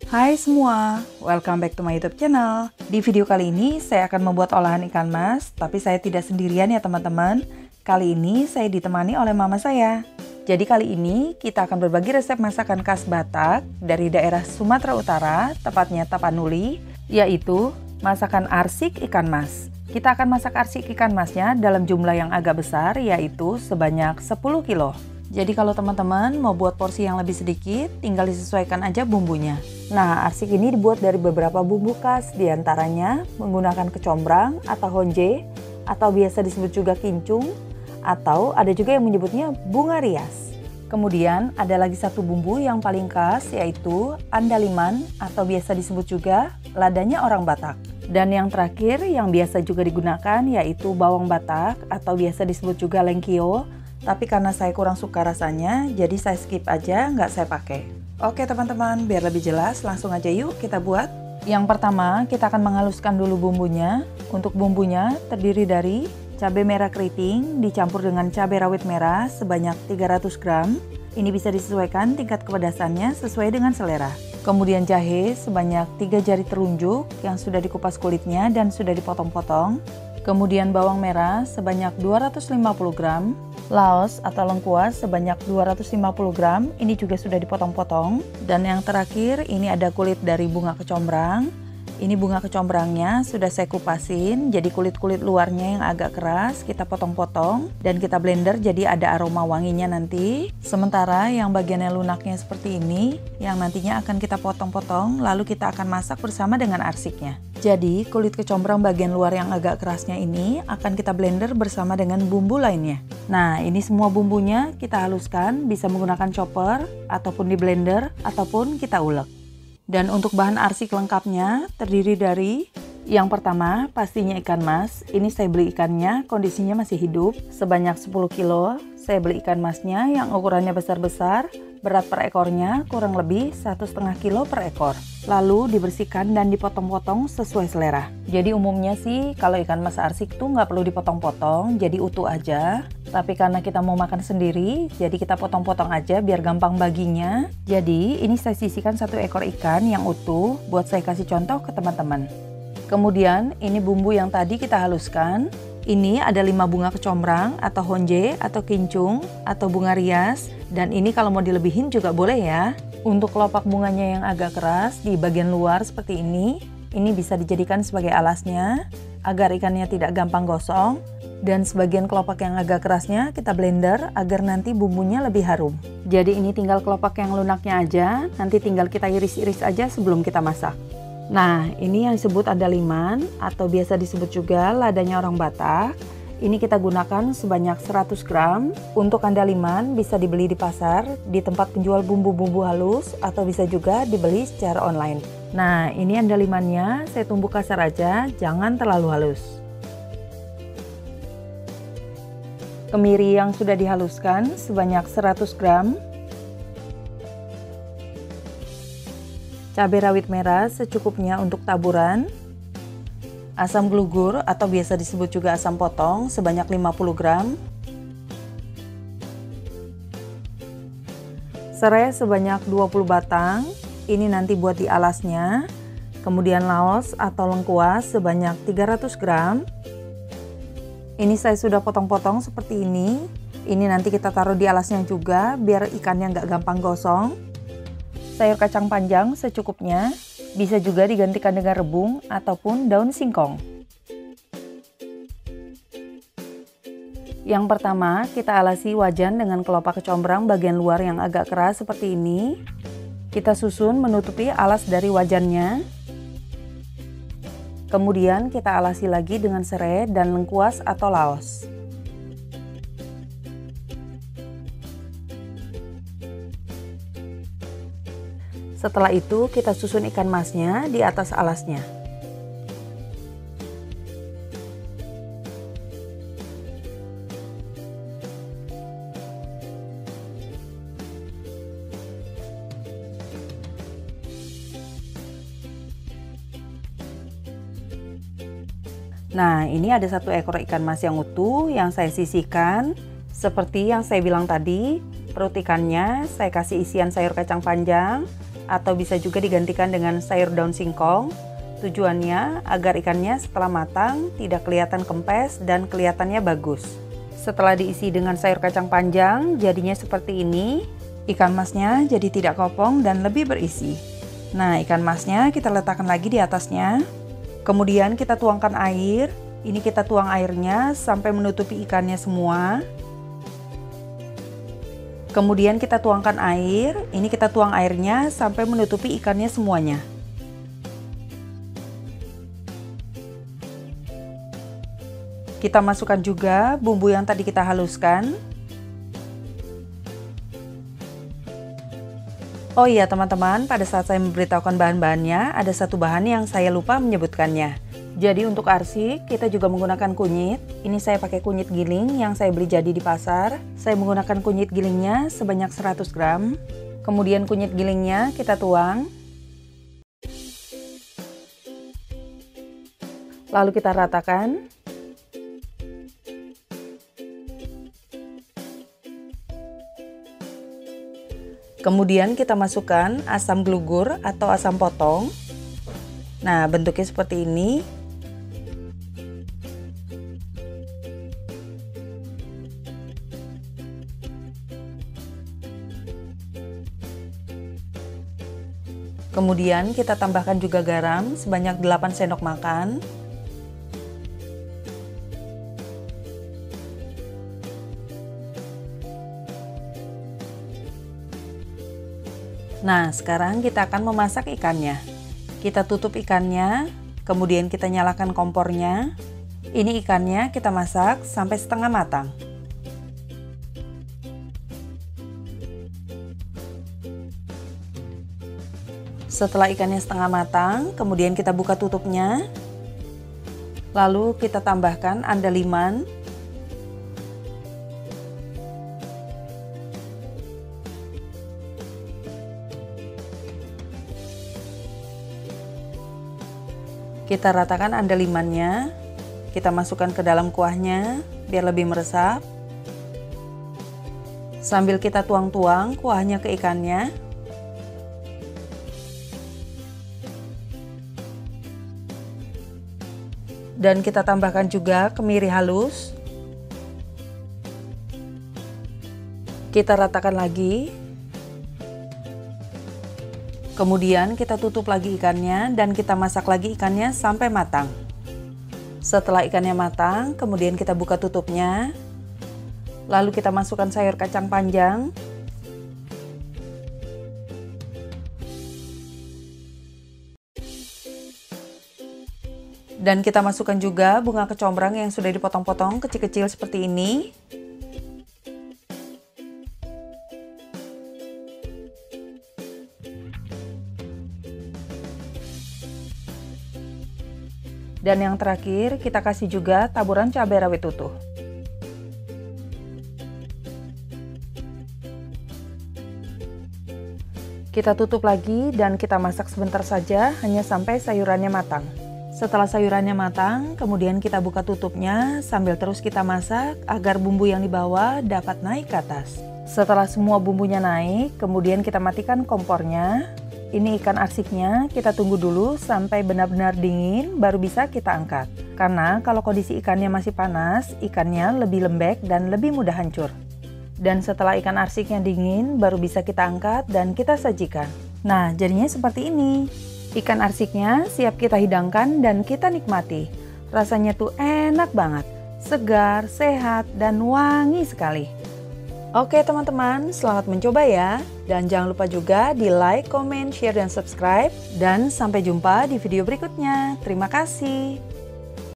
Hai semua, welcome back to my YouTube channel. Di video kali ini saya akan membuat olahan ikan mas, tapi saya tidak sendirian ya teman-teman. Kali ini saya ditemani oleh mama saya. Jadi kali ini kita akan berbagi resep masakan khas Batak dari daerah Sumatera Utara, tepatnya Tapanuli, yaitu masakan arsik ikan mas. Kita akan masak arsik ikan masnya dalam jumlah yang agak besar, yaitu sebanyak 10 kilo. Jadi kalau teman-teman mau buat porsi yang lebih sedikit, tinggal disesuaikan aja bumbunya. Nah, arsik ini dibuat dari beberapa bumbu khas, diantaranya menggunakan kecombrang atau honje, atau biasa disebut juga kincung, atau ada juga yang menyebutnya bunga rias. Kemudian ada lagi satu bumbu yang paling khas, yaitu andaliman atau biasa disebut juga ladanya orang Batak. Dan yang terakhir yang biasa juga digunakan yaitu bawang Batak atau biasa disebut juga lengkio. Tapi karena saya kurang suka rasanya, jadi saya skip aja, nggak saya pakai. Oke teman-teman, biar lebih jelas, langsung aja yuk kita buat. Yang pertama, kita akan menghaluskan dulu bumbunya. Untuk bumbunya terdiri dari cabai merah keriting dicampur dengan cabai rawit merah sebanyak 300 gram. Ini bisa disesuaikan tingkat kepedasannya sesuai dengan selera. Kemudian jahe sebanyak 3 jari telunjuk yang sudah dikupas kulitnya dan sudah dipotong-potong. Kemudian bawang merah sebanyak 250 gram. Laos atau lengkuas sebanyak 250 gram, ini juga sudah dipotong-potong. Dan yang terakhir ini ada kulit dari bunga kecombrang. Ini bunga kecombrangnya sudah saya kupasin, jadi kulit-kulit luarnya yang agak keras kita potong-potong dan kita blender jadi ada aroma wanginya nanti. Sementara yang bagiannya lunaknya seperti ini, yang nantinya akan kita potong-potong lalu kita akan masak bersama dengan arsiknya. Jadi kulit kecombrang bagian luar yang agak kerasnya ini akan kita blender bersama dengan bumbu lainnya. Nah, ini semua bumbunya kita haluskan, bisa menggunakan chopper ataupun di blender ataupun kita ulek. Dan untuk bahan arsik lengkapnya terdiri dari yang pertama pastinya ikan mas. Ini saya beli ikannya kondisinya masih hidup sebanyak 10 kilo. Saya beli ikan masnya yang ukurannya besar-besar, berat per ekornya kurang lebih 1,5 kilo per ekor. Lalu dibersihkan dan dipotong-potong sesuai selera. Jadi umumnya sih kalau ikan mas arsik tuh nggak perlu dipotong-potong, jadi utuh aja. Tapi karena kita mau makan sendiri, jadi kita potong-potong aja biar gampang baginya. Jadi ini saya sisihkan 1 ekor ikan yang utuh buat saya kasih contoh ke teman-teman. Kemudian ini bumbu yang tadi kita haluskan. Ini ada 5 bunga kecombrang atau honje atau kincung atau bunga rias. Dan ini kalau mau dilebihin juga boleh ya. Untuk kelopak bunganya yang agak keras di bagian luar seperti ini bisa dijadikan sebagai alasnya agar ikannya tidak gampang gosong. Dan sebagian kelopak yang agak kerasnya kita blender agar nanti bumbunya lebih harum. Jadi ini tinggal kelopak yang lunaknya aja, nanti tinggal kita iris-iris aja sebelum kita masak. Nah, ini yang disebut andaliman atau biasa disebut juga ladanya orang Batak. Ini kita gunakan sebanyak 100 gram. Untuk andaliman bisa dibeli di pasar, di tempat penjual bumbu-bumbu halus, atau bisa juga dibeli secara online. Nah, ini andalimannya saya tumbuk kasar aja, jangan terlalu halus. Kemiri yang sudah dihaluskan sebanyak 100 gram. Cabai rawit merah secukupnya untuk taburan. Asam glugur atau biasa disebut juga asam potong sebanyak 50 gram. Serai sebanyak 20 batang. Ini nanti buat di alasnya. Kemudian laos atau lengkuas sebanyak 300 gram. Ini saya sudah potong-potong seperti ini. Ini nanti kita taruh di alasnya juga biar ikannya nggak gampang gosong. Sayur kacang panjang secukupnya, bisa juga digantikan dengan rebung ataupun daun singkong. Yang pertama, kita alasi wajan dengan kelopak kecombrang bagian luar yang agak keras seperti ini. Kita susun menutupi alas dari wajannya. Kemudian kita alasi lagi dengan serai dan lengkuas atau laos. Setelah itu kita susun ikan masnya di atas alasnya. Nah, ini ada 1 ekor ikan mas yang utuh yang saya sisihkan. Seperti yang saya bilang tadi, perut ikannya saya kasih isian sayur kacang panjang. atau bisa juga digantikan dengan sayur daun singkong. Tujuannya agar ikannya setelah matang tidak kelihatan kempes dan kelihatannya bagus. Setelah diisi dengan sayur kacang panjang, jadinya seperti ini. Ikan masnya jadi tidak kopong dan lebih berisi. Nah, ikan masnya kita letakkan lagi di atasnya. Kemudian kita tuangkan air. Ini kita tuang airnya sampai menutupi ikannya semua. Kemudian kita tuangkan air. Ini kita tuang airnya sampai menutupi ikannya semuanya. Kita masukkan juga bumbu yang tadi kita haluskan. Oh iya teman-teman, pada saat saya memberitahukan bahan-bahannya, ada satu bahan yang saya lupa menyebutkannya. Jadi untuk arsik, kita juga menggunakan kunyit. Ini saya pakai kunyit giling yang saya beli jadi di pasar. Saya menggunakan kunyit gilingnya sebanyak 100 gram. Kemudian kunyit gilingnya kita tuang. Lalu kita ratakan. Kemudian kita masukkan asam glugur atau asam potong. Nah, bentuknya seperti ini. Kemudian kita tambahkan juga garam sebanyak 8 sendok makan. Nah, sekarang kita akan memasak ikannya. Kita tutup ikannya, kemudian kita nyalakan kompornya. Ini ikannya kita masak sampai setengah matang. Setelah ikannya setengah matang, kemudian kita buka tutupnya. Lalu kita tambahkan andaliman. Kita ratakan andalimannya, kita masukkan ke dalam kuahnya biar lebih meresap. Sambil kita tuang-tuang kuahnya ke ikannya. Dan kita tambahkan juga kemiri halus. Kita ratakan lagi. Kemudian kita tutup lagi ikannya dan kita masak lagi ikannya sampai matang. Setelah ikannya matang, kemudian kita buka tutupnya. Lalu kita masukkan sayur kacang panjang. Dan kita masukkan juga bunga kecombrang yang sudah dipotong-potong kecil-kecil seperti ini. Dan yang terakhir, kita kasih juga taburan cabai rawit utuh. Kita tutup lagi dan kita masak sebentar saja, hanya sampai sayurannya matang. Setelah sayurannya matang, kemudian kita buka tutupnya sambil terus kita masak agar bumbu yang di bawah dapat naik ke atas. Setelah semua bumbunya naik, kemudian kita matikan kompornya. Ini ikan arsiknya kita tunggu dulu sampai benar-benar dingin baru bisa kita angkat. Karena kalau kondisi ikannya masih panas, ikannya lebih lembek dan lebih mudah hancur. Dan setelah ikan arsiknya dingin baru bisa kita angkat dan kita sajikan. Nah, jadinya seperti ini. Ikan arsiknya siap kita hidangkan dan kita nikmati. Rasanya tuh enak banget, segar, sehat, dan wangi sekali. Oke teman-teman, selamat mencoba ya. Dan jangan lupa juga di like, comment, share, dan subscribe. Dan sampai jumpa di video berikutnya. Terima kasih.